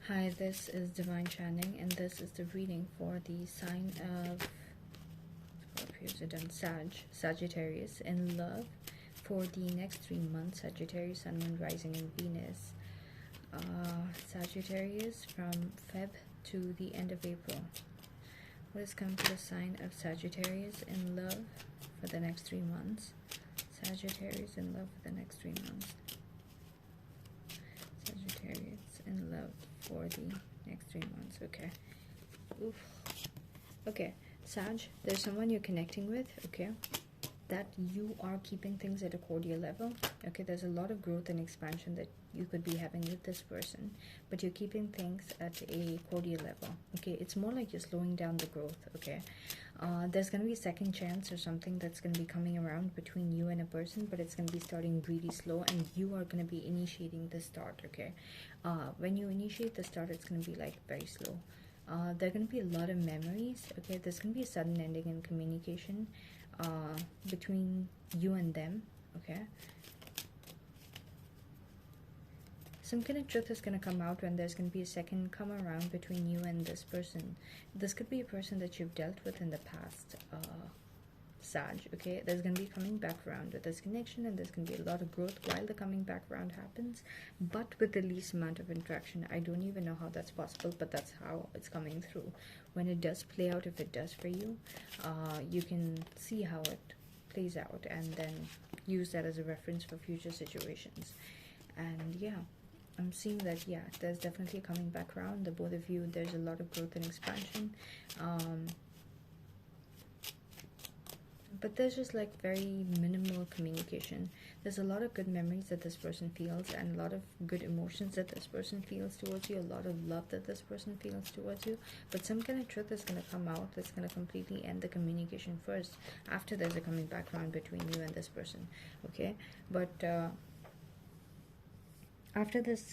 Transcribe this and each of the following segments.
Hi, this is Divine Channing, and this is the reading for the sign of Sagittarius in love for the next 3 months. Sagittarius, Sun, Moon, Rising, and Venus. Sagittarius from Feb to the end of April. What has come to the sign of Sagittarius in love for the next 3 months? Sagittarius in love for the next 3 months. Sagittarius in love for the next 3 months. Okay. Oof. Okay, Sag, there's someone you're connecting with, okay, that you are keeping things at a cordial level. Okay, there's a lot of growth and expansion that you could be having with this person, but you're keeping things at a cordial level. Okay, it's more like you're slowing down the growth. Okay, there's going to be a second chance or something that's going to be coming around between you and a person, but it's going to be starting really slow, and you are going to be initiating the start. Okay, when you initiate the start, it's going to be like very slow. There are going to be a lot of memories. Okay, there's going to be a sudden ending in communication between you and them. Okay, some kind of truth is going to come out when there's going to be a second come around between you and this person. This could be a person that you've dealt with in the past, Sag. Okay, there's going to be coming back around with this connection, and there's going to be a lot of growth while the coming back around happens, but with the least amount of interaction. I don't even know how that's possible, but that's how it's coming through. When it does play out, if it does for you, you can see how it plays out and then use that as a reference for future situations. And yeah, I'm seeing that, yeah, there's definitely coming back around. The both of you, there's a lot of growth and expansion. But there's just like very minimal communication. There's a lot of good memories that this person feels, and a lot of good emotions that this person feels towards you, a lot of love that this person feels towards you. But some kind of truth is going to come out that's going to completely end the communication first, after there's a coming back around between you and this person. Okay, but after this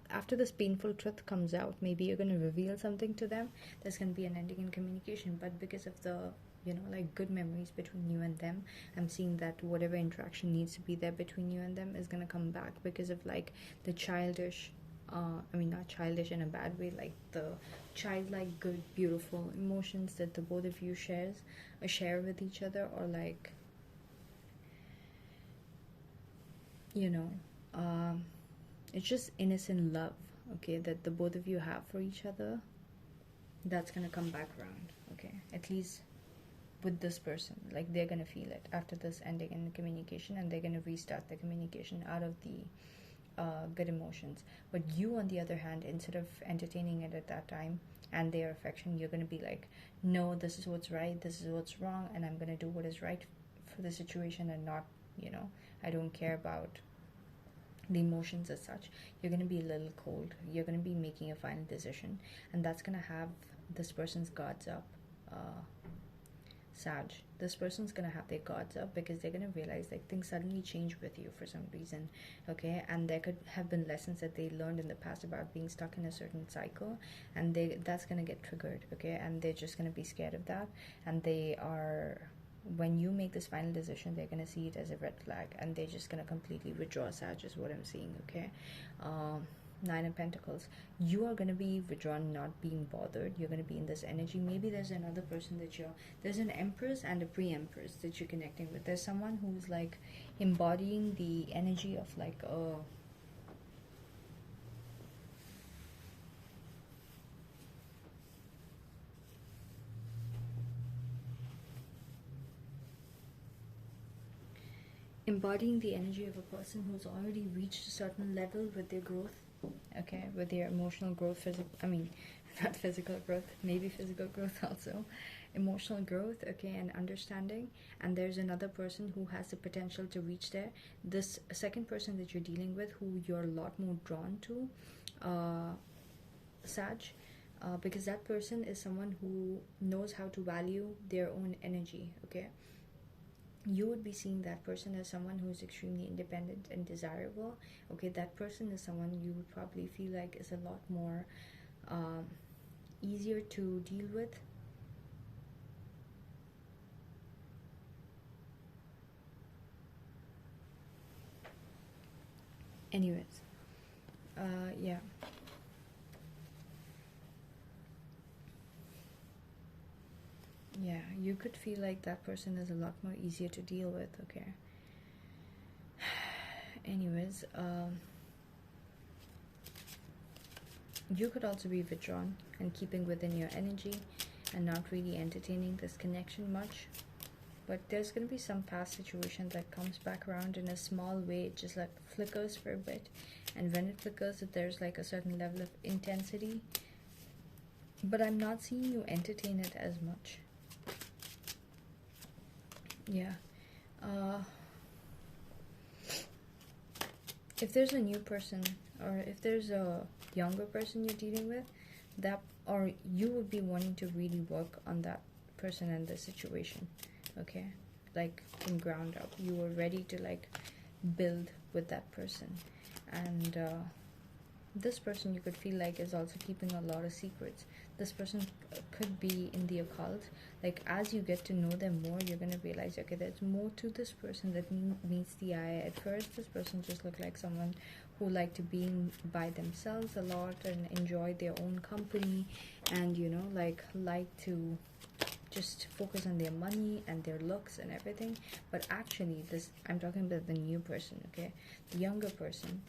after this painful truth comes out, maybe you're going to reveal something to them. There's going to be an ending in communication, but because of the, you know, like good memories between you and them, I'm seeing that whatever interaction needs to be there between you and them is going to come back because of like the childish, I mean not childish in a bad way, like the childlike good beautiful emotions that the both of you share with each other, or like, you know, it's just innocent love, okay, that the both of you have for each other. That's gonna come back around, okay, at least with this person. Like, they're gonna feel it after this ending in the communication, and they're gonna restart the communication out of the good emotions. But you, on the other hand, instead of entertaining it at that time and their affection, you're gonna be like, no, this is what's right, this is what's wrong, and I'm gonna do what is right for the situation, and not, you know, I don't care about the emotions as such. You're going to be a little cold. You're going to be making a final decision, and that's going to have this person's guards up. Sag, this person's going to have their guards up because they're going to realize like things suddenly change with you for some reason. Okay, and there could have been lessons that they learned in the past about being stuck in a certain cycle, and that's going to get triggered. Okay, and they're just going to be scared of that, and they are, when you make this final decision, they're going to see it as a red flag, and they're just going to completely withdraw. Sag is what I'm seeing. Okay, Nine of Pentacles, you are going to be withdrawn, not being bothered. You're going to be in this energy. Maybe there's another person that there's an Empress and a pre-Empress that you're connecting with. There's someone who's like embodying the energy of like a embodying the energy of a person who's already reached a certain level with their growth. Okay, with their emotional growth, not physical growth, maybe physical growth also, emotional growth, okay, and understanding. And there's another person who has the potential to reach there. This second person that you're dealing with, who you're a lot more drawn to, Sag, because that person is someone who knows how to value their own energy. Okay, you would be seeing that person as someone who is extremely independent and desirable. Okay, that person is someone you would probably feel like is a lot more easier to deal with. Anyways, Yeah. Yeah, you could feel like that person is a lot more easier to deal with, okay? Anyways, you could also be withdrawn and keeping within your energy and not really entertaining this connection much. But there's going to be some past situation that comes back around in a small way. It just like flickers for a bit. And when it flickers, there's like a certain level of intensity. But I'm not seeing you entertain it as much. Yeah. If there's a new person, or if there's a younger person you're dealing with, that, or you would be wanting to really work on that person and the situation, okay? Like from ground up, you were ready to like build with that person. And this person, you could feel like, is also keeping a lot of secrets. This person could be in the occult. Like as you get to know them more, you're going to realize, okay, there's more to this person that meets the eye. At first, this person just looked like someone who liked to be by themselves a lot and enjoy their own company, and you know, like to just focus on their money and their looks and everything. But actually, this, I'm talking about the new person, okay? The younger person,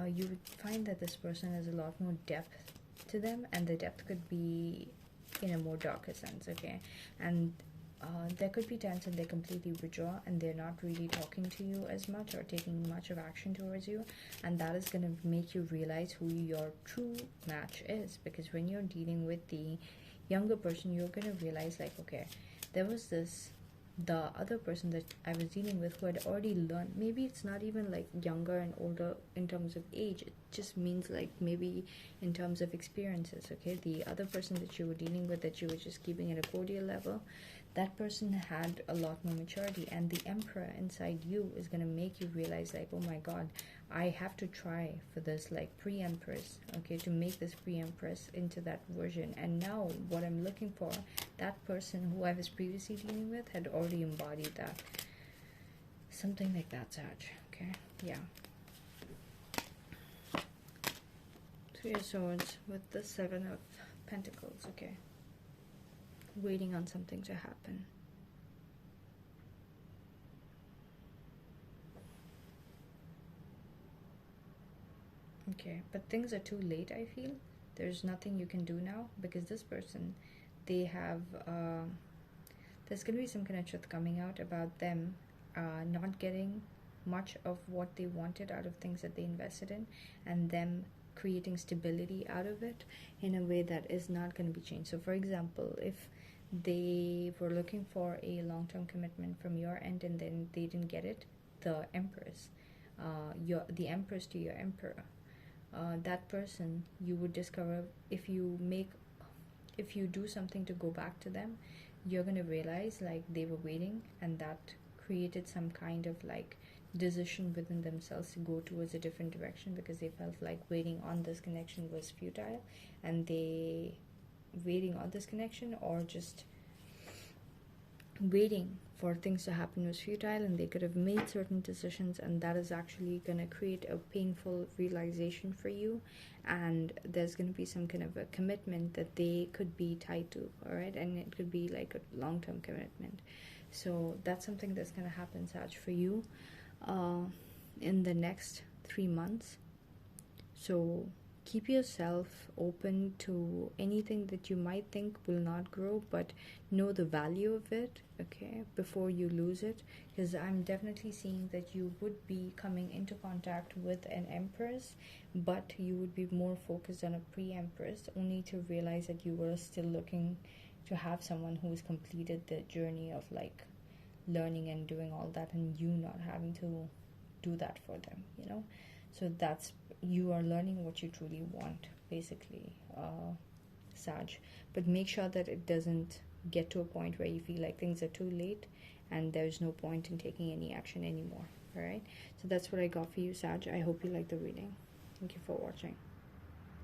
you would find that this person has a lot more depth to them, and the depth could be in a more darker sense, okay? And there could be times when they completely withdraw and they're not really talking to you as much or taking much of action towards you, and that is going to make you realize who your true match is. Because when you're dealing with the younger person, you're going to realize like, okay, there was the other person that I was dealing with who had already learned. Maybe it's not even like younger and older in terms of age, it just means like maybe in terms of experiences, okay? The other person that you were dealing with, that you were just keeping at a cordial level, that person had a lot more maturity, and the emperor inside you is going to make you realize like, oh my god, I have to try for this like pre-empress, okay, to make this pre-empress into that version. And now what I'm looking for, that person who I was previously dealing with had already embodied that. Something like that, Sag, okay? Yeah. Three of Swords with the Seven of Pentacles, okay? Waiting on something to happen. Okay, but things are too late, I feel. There's nothing you can do now, because this person, they have, there's going to be some kind of truth coming out about them not getting much of what they wanted out of things that they invested in, and them creating stability out of it in a way that is not going to be changed. So for example, if they were looking for a long-term commitment from your end and then they didn't get it, the Empress, the Empress to your Emperor, that person, you would discover, if you do something to go back to them, you're going to realize like they were waiting, and that created some kind of like decision within themselves to go towards a different direction, because they felt like waiting on this connection was futile, and they waiting on this connection or just waiting for things to happen was futile, and they could have made certain decisions, and that is actually going to create a painful realization for you, and there's going to be some kind of a commitment that they could be tied to, all right? And it could be like a long-term commitment. So that's something that's going to happen, Sag, for you in the next 3 months. So keep yourself open to anything that you might think will not grow, but know the value of it, okay, before you lose it. Because I'm definitely seeing that you would be coming into contact with an Empress, but you would be more focused on a pre-Empress, only to realize that you were still looking to have someone who's completed the journey of like learning and doing all that, and you not having to do that for them, you know. So that's, you are learning what you truly want, basically, Sag. But make sure that it doesn't get to a point where you feel like things are too late and there's no point in taking any action anymore. All right, so that's what I got for you, Sag. I hope you like the reading. Thank you for watching.